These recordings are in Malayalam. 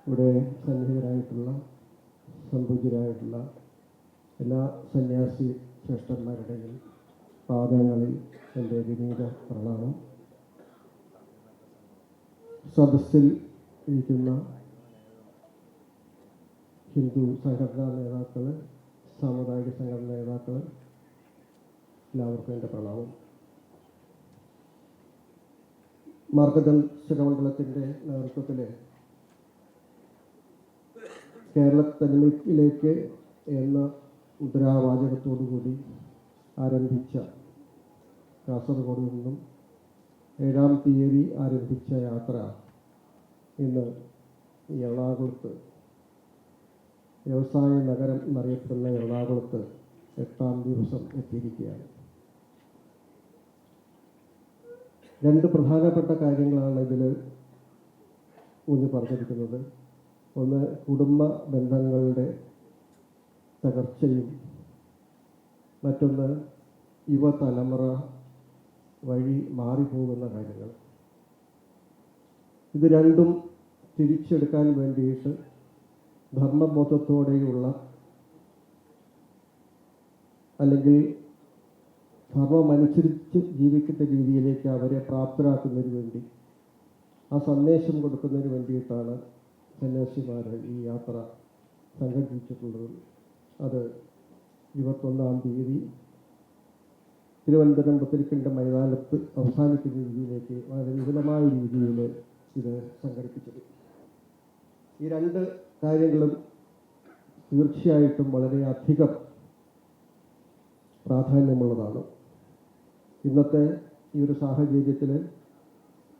ഇവിടെ സന്നിഹിതരായിട്ടുള്ള സമ്പൂജ്യരായിട്ടുള്ള എല്ലാ സന്യാസി ശ്രേഷ്ഠന്മാരുടെയും പാദങ്ങളിൽ എൻ്റെ വിനീത പ്രണാമം. സദസ്സിൽ ഇരിക്കുന്ന ഹിന്ദു സംഘടനാ നേതാക്കൾ, സാമുദായിക സംഘടനാ നേതാക്കൾ, എല്ലാവർക്കും എൻ്റെ പ്രണാമം. മാർഗദർശകമണ്ഡലത്തിൻ്റെ നേതൃത്വത്തിൽ കേരളത്തനിമയിലേക്ക് എന്ന മുദ്രാവാചകത്തോടുകൂടി ആരംഭിച്ച കാസർഗോഡ് നിന്നും 7-ാം തീയതി ആരംഭിച്ച യാത്ര ഇന്ന് എറണാകുളത്ത്, വ്യവസായ നഗരം എന്നറിയപ്പെടുന്ന എറണാകുളത്ത് 8-ാം ദിവസം എത്തിയിരിക്കുകയാണ്. രണ്ട് പ്രധാനപ്പെട്ട കാര്യങ്ങളാണ് ഇതിൽ ഊന്നി പറഞ്ഞിരിക്കുന്നത്. ഒന്ന്, കുടുംബ ബന്ധങ്ങളുടെ തകർച്ചയും മറ്റൊന്ന് യുവതലമുറ വഴി മാറിപ്പോകുന്ന കാര്യങ്ങൾ. ഇത് രണ്ടും തിരിച്ചെടുക്കാൻ വേണ്ടിയിട്ട് ധർമ്മബോധത്തോടെയുള്ള അല്ലെങ്കിൽ ധർമ്മമനുസരിച്ച് ജീവിക്കുന്ന രീതിയിലേക്ക് അവരെ പ്രാപ്തരാക്കുന്നതിന് വേണ്ടി, ആ സന്ദേശം കൊടുക്കുന്നതിന് വേണ്ടിയിട്ടാണ് സന്യാസിമാർ ഈ യാത്ര സംഘടിപ്പിച്ചിട്ടുള്ളത്. അത് 21-ാം തീയതി തിരുവനന്തപുരം പുത്തരിക്കണ്ട മൈതാനത്ത് അവസാനിക്കുന്ന രീതിയിലേക്ക് വളരെ വിപുലമായ രീതിയിൽ ഇത് സംഘടിപ്പിച്ചത്. ഈ രണ്ട് കാര്യങ്ങളും തീർച്ചയായിട്ടും വളരെയധികം പ്രാധാന്യമുള്ളതാണ്. ഇന്നത്തെ ഈ ഒരു സാഹചര്യത്തിൽ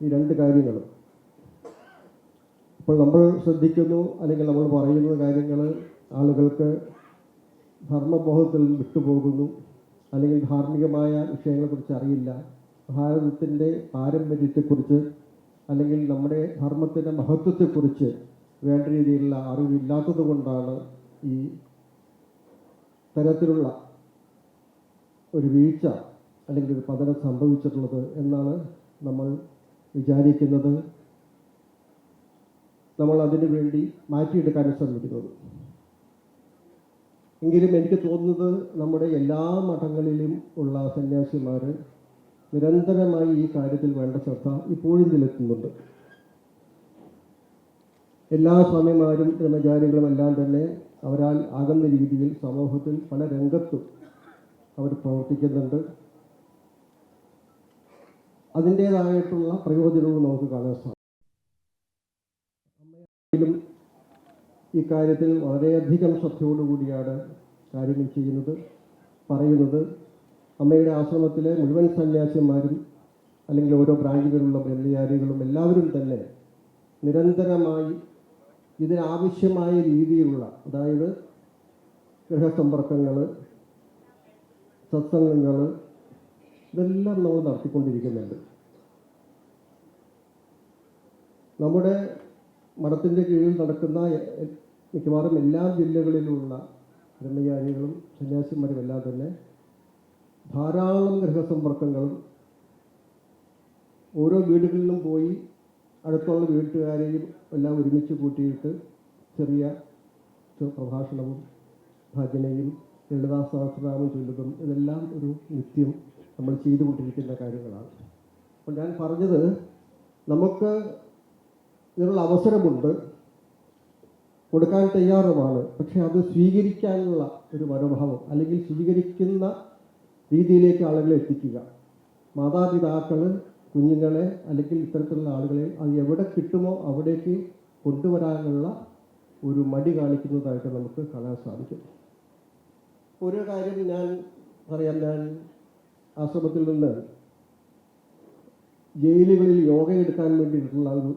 ഈ രണ്ട് കാര്യങ്ങളും ഇപ്പോൾ നമ്മൾ ശ്രദ്ധിക്കുന്നു അല്ലെങ്കിൽ നമ്മൾ പറയുന്ന കാര്യങ്ങൾ ആളുകൾക്ക് ധർമ്മബോധത്തിൽ വിട്ടുപോകുന്നു, അല്ലെങ്കിൽ ധാർമ്മികമായ വിഷയങ്ങളെക്കുറിച്ച് അറിയില്ല. ഭാരതത്തിൻ്റെ പാരമ്പര്യത്തെക്കുറിച്ച് അല്ലെങ്കിൽ നമ്മുടെ ധർമ്മത്തിൻ്റെ മഹത്വത്തെക്കുറിച്ച് വേണ്ട രീതിയിലുള്ള അറിവില്ലാത്തത് കൊണ്ടാണ് ഈ തരത്തിലുള്ള ഒരു വീഴ്ച അല്ലെങ്കിൽ ഒരു പതനം സംഭവിച്ചിട്ടുള്ളത് എന്നാണ് നമ്മൾ വിചാരിക്കുന്നത്. നമ്മൾ അതിനു വേണ്ടി മാറ്റിയെടുക്കാൻ ശ്രമിക്കുന്നത്. എങ്കിലും എനിക്ക് തോന്നുന്നത് നമ്മുടെ എല്ലാ മഠങ്ങളിലും ഉള്ള സന്യാസിമാർ നിരന്തരമായി ഈ കാര്യത്തിൽ വേണ്ട ശ്രദ്ധ ഇപ്പോഴും ചെലുത്തുന്നുണ്ട്. എല്ലാ സ്വാമിമാരും ബ്രഹ്മചാരികളും എല്ലാം തന്നെ അവരാൽ ആകുന്ന രീതിയിൽ സമൂഹത്തിൽ പല രംഗത്തും അവർ പ്രവർത്തിക്കുന്നുണ്ട്. അതിൻ്റേതായിട്ടുള്ള പ്രയോജനവും നമുക്ക് കാണാൻ സാധിക്കും. അമ്മയായാലും ഈ കാര്യത്തിൽ വളരെയധികം ശ്രദ്ധയോടുകൂടിയാണ് കാര്യങ്ങൾ ചെയ്യുന്നത്, പറയുന്നത്. അമ്മയുടെ ആശ്രമത്തിലെ മുഴുവൻ സന്യാസിമാരും അല്ലെങ്കിൽ ഓരോ ബ്രാഞ്ചുകളിലുള്ള ബ്രഹ്മചാരികളും എല്ലാവരും തന്നെ നിരന്തരമായി ഇതിനാവശ്യമായ രീതിയിലുള്ള, അതായത് ഗൃഹസമ്പർക്കങ്ങൾ, സത്സംഗങ്ങൾ, ഇതെല്ലാം നമ്മൾ നടത്തിക്കൊണ്ടിരിക്കുന്നുണ്ട്. നമ്മുടെ മഠത്തിൻ്റെ കീഴിൽ നടക്കുന്ന മിക്കവാറും എല്ലാ ജില്ലകളിലുള്ള ബ്രഹ്മചാരികളും സന്യാസിമാരും എല്ലാം തന്നെ ധാരാളം ഗൃഹസമ്പർക്കങ്ങളും ഓരോ വീടുകളിലും പോയി അടുത്തുള്ള വീട്ടുകാരെയും എല്ലാം ഒരുമിച്ച് കൂട്ടിയിട്ട് ചെറിയ പ്രഭാഷണവും ഭജനയും ലളിതാ സഹസ്രനാമം ചൊല്ലുന്നതും ഇതെല്ലാം ഒരു നിത്യം നമ്മൾ ചെയ്തുകൊണ്ടിരിക്കുന്ന കാര്യങ്ങളാണ്. അപ്പോൾ ഞാൻ പറഞ്ഞത്, നമുക്ക് ഇതിനുള്ള അവസരമുണ്ട്, കൊടുക്കാൻ തയ്യാറുമാണ്. പക്ഷെ അത് സ്വീകരിക്കാനുള്ള ഒരു മനോഭാവം അല്ലെങ്കിൽ സ്വീകരിക്കുന്ന രീതിയിലേക്ക് ആളുകളെ എത്തിക്കുക. മാതാപിതാക്കൾ കുഞ്ഞുങ്ങളെ അല്ലെങ്കിൽ ഇത്തരത്തിലുള്ള ആളുകളെ അത് എവിടെ കിട്ടുമോ അവിടേക്ക് കൊണ്ടുവരാനുള്ള ഒരു മടി കാണിക്കുന്നതായിട്ട് നമുക്ക് കാണാൻ സാധിക്കും. ഒരു കാര്യം ഞാൻ പറയാം. ഞാൻ ആശ്രമത്തിൽ നിന്ന് ജയിലുകളിൽ യോഗ എടുക്കാൻ വേണ്ടിയിട്ടുള്ള ഒരു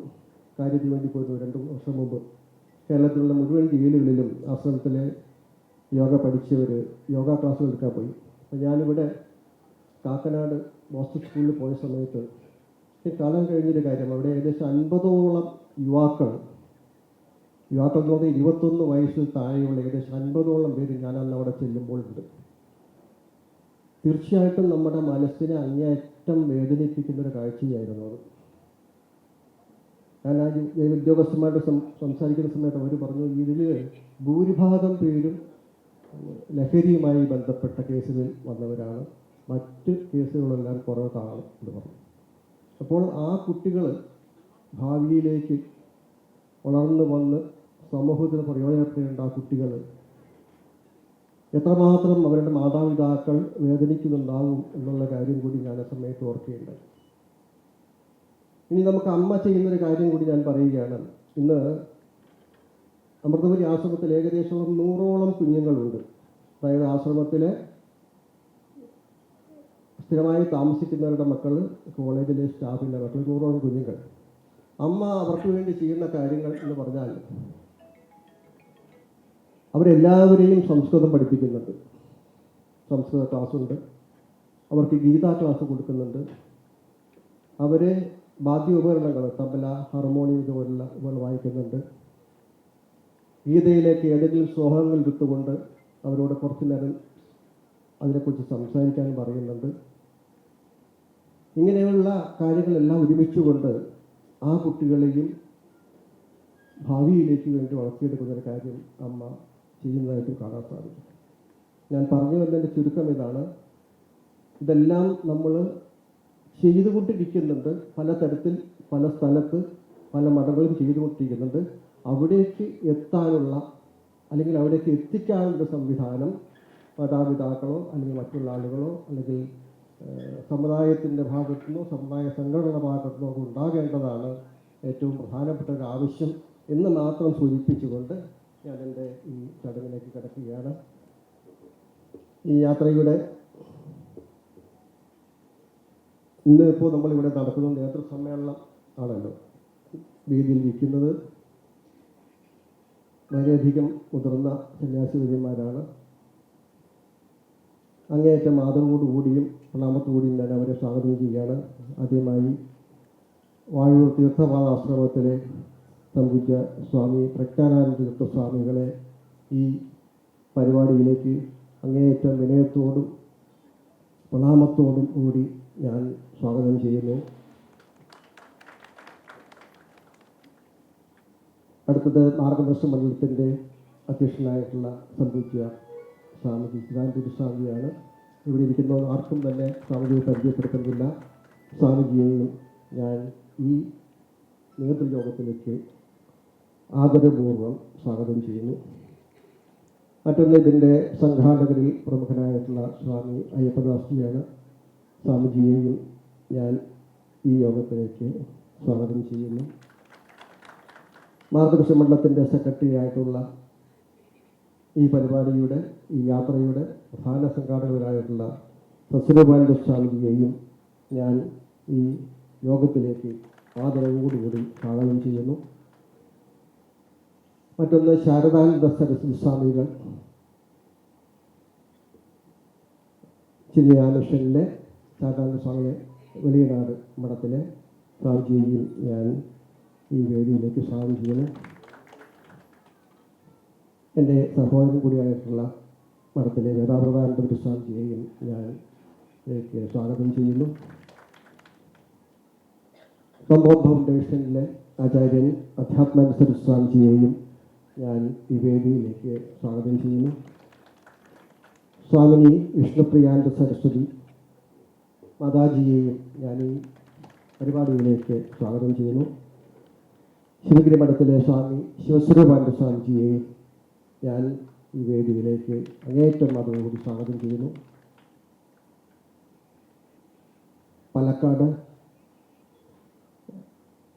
കാര്യത്തിന് വേണ്ടി പോയിരുന്നു 2 വർഷം മുമ്പ്. കേരളത്തിലുള്ള മുഴുവൻ ജയിലുകളിലും ആശ്രമത്തിലെ യോഗ പഠിച്ചവർ യോഗ ക്ലാസ്സുകൾ എടുക്കാൻ പോയി. അപ്പോൾ ഞാനിവിടെ കാക്കനാട് ബോസ്റ്റൺ സ്കൂളിൽ പോയ സമയത്ത് കാണാൻ കഴിഞ്ഞൊരു കാര്യം, അവിടെ ഏകദേശം 50ഓളം യുവാക്കൾ എന്ന് പറഞ്ഞാൽ 21 വയസ്സിൽ താഴെയുള്ള ഏകദേശം 50ഓളം പേര് ഞാൻ അന്ന് അവിടെ ചെല്ലുമ്പോഴുണ്ട്. തീർച്ചയായിട്ടും നമ്മുടെ മനസ്സിനെ അങ്ങേയറ്റം വേദനിപ്പിക്കുന്നൊരു കാഴ്ചയായിരുന്നു അത്. ഞാൻ ആ ഉദ്യോഗസ്ഥന്മാരുടെ സംസാരിക്കുന്ന സമയത്ത് അവർ പറഞ്ഞു, ഇതിൽ ഭൂരിഭാഗം പേരും ലഹരിയുമായി ബന്ധപ്പെട്ട കേസുകളിൽ വന്നവരാണ്, മറ്റ് കേസുകളെല്ലാം കുറവാണ് എന്ന് പറഞ്ഞു. അപ്പോൾ ആ കുട്ടികൾ ഭാവിയിലേക്ക് വളർന്നു വന്ന് സമൂഹത്തിന് പ്രയോജനപ്പെടേണ്ട ആ കുട്ടികൾ എത്രമാത്രം അവരുടെ മാതാപിതാക്കൾ വേദനിക്കുന്നുണ്ടാവും എന്നുള്ള കാര്യം കൂടി ഞാൻ ആ സമയത്ത് ഓർക്കുകയുണ്ടായി. ഇനി നമുക്ക് അമ്മ ചെയ്യുന്നൊരു കാര്യം കൂടി ഞാൻ പറയുകയാണ്. ഇന്ന് അമൃതപുരി ആശ്രമത്തിൽ ഏകദേശം 100ഓളം കുഞ്ഞുങ്ങളുണ്ട്. അതായത് ആശ്രമത്തിലെ സ്ഥിരമായി താമസിക്കുന്നവരുടെ മക്കൾ, കോളേജിലെ സ്റ്റാഫിൻ്റെ മക്കൾ, 100ഓളം കുഞ്ഞുങ്ങൾ. അമ്മ അവർക്ക് വേണ്ടി ചെയ്യുന്ന കാര്യങ്ങൾ എന്ന് പറഞ്ഞാൽ അവരെല്ലാവരെയും സംസ്കൃതം പഠിപ്പിക്കുന്നുണ്ട്. സംസ്കൃത ക്ലാസ്സുണ്ട്, അവർക്ക് ഗീതാ ക്ലാസ് കൊടുക്കുന്നുണ്ട്, അവരെ വാദ്യോപകരണങ്ങൾ, തബല, ഹാർമോണിയം ഇതുപോലുള്ള വായിക്കുന്നുണ്ട്. ഗീതയിലേക്ക് ഏതെങ്കിലും ശ്ലോകങ്ങൾ വിട്ടുകൊണ്ട് അവരോട് കുറച്ചു നേരം അതിനെക്കുറിച്ച് സംസാരിക്കാൻ പറയുന്നുണ്ട്. ഇങ്ങനെയുള്ള കാര്യങ്ങളെല്ലാം ഒരുമിച്ചുകൊണ്ട് ആ കുട്ടികളെയും ഭാവിയിലേക്ക് വേണ്ടി വളർത്തിയെടുക്കുന്നൊരു കാര്യം അമ്മ ചെയ്യുന്നതായിട്ട് കാണാൻ സാധിക്കും. ഞാൻ പറഞ്ഞു വരുന്നതിൻ്റെ ചുരുക്കം ഇതാണ്. ഇതെല്ലാം നമ്മൾ ചെയ്തുകൊണ്ടിരിക്കുന്നുണ്ട്, പലതരത്തിൽ പല സ്ഥലത്ത് പല മഠങ്ങളും ചെയ്തുകൊണ്ടിരിക്കുന്നുണ്ട്. അവിടേക്ക് എത്താനുള്ള അല്ലെങ്കിൽ അവിടേക്ക് എത്തിക്കാനുള്ള സംവിധാനം മാതാപിതാക്കളോ അല്ലെങ്കിൽ മറ്റുള്ള ആളുകളോ അല്ലെങ്കിൽ സമുദായത്തിൻ്റെ ഭാഗത്തുനിന്നോ സമുദായ സംഘടനയുടെ ഭാഗത്തുനിന്നോ ഉണ്ടാകേണ്ടതാണ് ഏറ്റവും പ്രധാനപ്പെട്ട ഒരു ആവശ്യം എന്ന് മാത്രം സൂചിപ്പിച്ചുകൊണ്ട് ഞാൻ എൻ്റെ ഈ ചടങ്ങിലേക്ക് കിടക്കുകയാണ്. ഈ യാത്രയുടെ ഇന്ന് ഇപ്പോൾ നമ്മളിവിടെ നടക്കുന്ന നേതൃസമ്മേളനം ആണല്ലോ. വേദിയിൽ ഇരിക്കുന്നത് വളരെയധികം മുതിർന്ന സന്യാസിവര്യന്മാരാണ്. അങ്ങേയറ്റം ആദരവോടുകൂടിയും പ്രണാമത്തോടുകൂടിയും ഞാൻ അവരെ സ്വാഗതം ചെയ്യുകയാണ്. ആദ്യമായി വാഴൂർ തീർത്ഥപാദ ആശ്രമത്തിലെ സംബുദ്ധ സ്വാമി പ്രജ്ഞാനാനന്ദ തീർത്ഥ സ്വാമികളെ ഈ പരിപാടിയിലേക്ക് അങ്ങേയറ്റം വിനയത്തോടും പ്രണാമത്തോടും കൂടി ഞാൻ സ്വാഗതം ചെയ്യുന്നു. അടുത്തത് മാർഗദർശന മണ്ഡലത്തിൻ്റെ അധ്യക്ഷനായിട്ടുള്ള സംബുദ്ധ സ്വാമിജി ചിദാനന്ദപുരി സ്വാമിയാണ്. ഇവിടെ ഇരിക്കുന്ന ആർക്കും തന്നെ സ്വാമിജിയെ പരിചയപ്പെടുത്തുന്നില്ല. സ്വാമിജിയെയും ഞാൻ ഈ നേതൃയോഗത്തിലേക്ക് ആദരപൂർവ്വം സ്വാഗതം ചെയ്യുന്നു. മറ്റൊന്ന് ഇതിൻ്റെ സംഘാടകരിൽ പ്രമുഖനായിട്ടുള്ള സ്വാമി അയ്യപ്പദാസ്ജിയാണ്. സ്വാമിജിയെയും ഞാൻ ഈ യോഗത്തിലേക്ക് സ്വാഗതം ചെയ്യുന്നു. മാർഗദർശന മണ്ഡലത്തിൻ്റെ സെക്രട്ടറി ആയിട്ടുള്ള ഈ പരിപാടിയുടെ ഈ യാത്രയുടെ പ്രധാന സംഘാടകരായിട്ടുള്ള സസ്വരൂപാനന്ദ സ്വാമിജിയെയും ഞാൻ ഈ യോഗത്തിലേക്ക് ആദരവോടുകൂടി സ്വാഗതം ചെയ്യുന്നു. മറ്റൊന്ന് ശാരദാനന്ദ സരസ്വതി സ്വാമികൾ, ചിന്മയാനുഷ്ഠനിലെ ശാരദാനന്ദ സ്വാമിയെ വെളിയനാട് മഠത്തിലെ സ്വാമിജിയെയും ഞാൻ ഈ വേദിയിലേക്ക് സ്വാഗതം ചെയ്യുന്നു. എൻ്റെ സഹോദരൻ കൂടിയായിട്ടുള്ള മഠത്തിലെ വേദാപ്രധാനന്ദപുരി സ്വാമിജിയെയും ഞാൻ ഇതിലേക്ക് സ്വാഗതം ചെയ്യുന്നു. സംഭവം ഫൗണ്ടേഷനിലെ ആചാര്യൻ അധ്യാത്മാനന്ദ സ്വാമിജിയെയും ഞാൻ ഈ വേദിയിലേക്ക് സ്വാഗതം ചെയ്യുന്നു. സ്വാമിനി വിഷ്ണുപ്രിയാനന്ദ സരസ്വതി മാതാജിയെയും ഞാൻ ഈ പരിപാടിയിലേക്ക് സ്വാഗതം ചെയ്യുന്നു. ശിവഗിരി മഠത്തിലെ സ്വാമി ശിവസ്വരൂപാനന്ദ സ്വാമിജിയെയും ഞാൻ ഈ വേദിയിലേക്ക് അങ്ങേയറ്റം അതോടുകൂടി സ്വാഗതം ചെയ്യുന്നു. പാലക്കാട്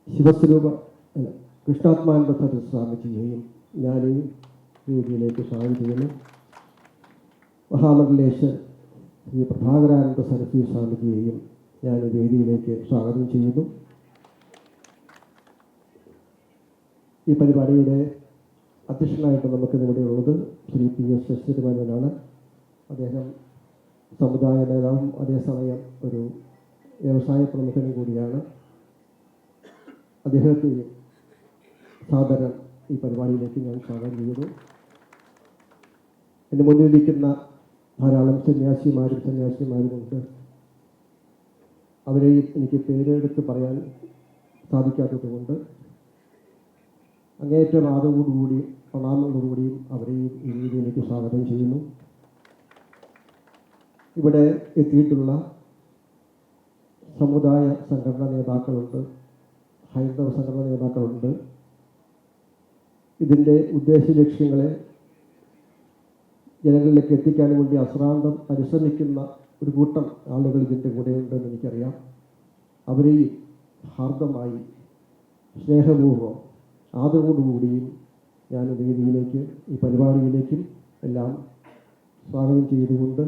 ശിവസ്വരൂപ കൃഷ്ണാത്മാനന്ദ സരസ്വതി സ്വാമിജിയെയും ഞാൻ ഈ വേദിയിലേക്ക് സ്വാഗതം ചെയ്യുന്നു. മഹാമണ്ഡലേശ്വർ ശ്രീ പ്രഭാകരാനന്ദ സരസ്വതി സ്വാമിജിയെയും ഞാൻ ഈ വേദിയിലേക്ക് സ്വാഗതം ചെയ്യുന്നു. ഈ പരിപാടിയുടെ അധ്യക്ഷനായിട്ട് നമുക്ക് ഇവിടെയുള്ളത് ശ്രീ പി എസ് ശശിധരനാണ്. അദ്ദേഹം സമുദായ നേതാവും അതേസമയം ഒരു വ്യവസായ പ്രമുഖനും കൂടിയാണ്. അദ്ദേഹത്തെയും സാദരം ഈ പരിപാടിയിലേക്ക് ഞാൻ സ്വാഗതം ചെയ്യുന്നു. എൻ്റെ മുന്നിലിരിക്കുന്ന ധാരാളം സന്യാസിമാരുമുണ്ട്. അവരെ എനിക്ക് പേരെടുത്ത് പറയാൻ സാധിക്കാത്തതുകൊണ്ട് അങ്ങേയറ്റം ആദരവോടുകൂടി പ്രണാമങ്ങളോടുകൂടിയും അവരെയും ഈ രീതിയിലേക്ക് സ്വാഗതം ചെയ്യുന്നു. ഇവിടെ എത്തിയിട്ടുള്ള സമുദായ സംഘടനാ നേതാക്കളുണ്ട്, ഹൈന്ദവ സംഘടനാ നേതാക്കളുണ്ട്. ഇതിൻ്റെ ഉദ്ദേശ ലക്ഷ്യങ്ങളെ ജനങ്ങളിലേക്ക് എത്തിക്കാൻ വേണ്ടി അശ്രാന്തം പരിശ്രമിക്കുന്ന ഒരു കൂട്ടം ആളുകൾ ഇതിൻ്റെ കൂടെ ഉണ്ടെന്ന് എനിക്കറിയാം. അവരെയും ഹാർദമായി സ്നേഹപൂർവ്വം ആദരവോടുകൂടിയും ഞാൻ വേദിയിലേക്ക് ഈ പരിപാടിയിലേക്കും എല്ലാം സ്വാഗതം ചെയ്തുകൊണ്ട്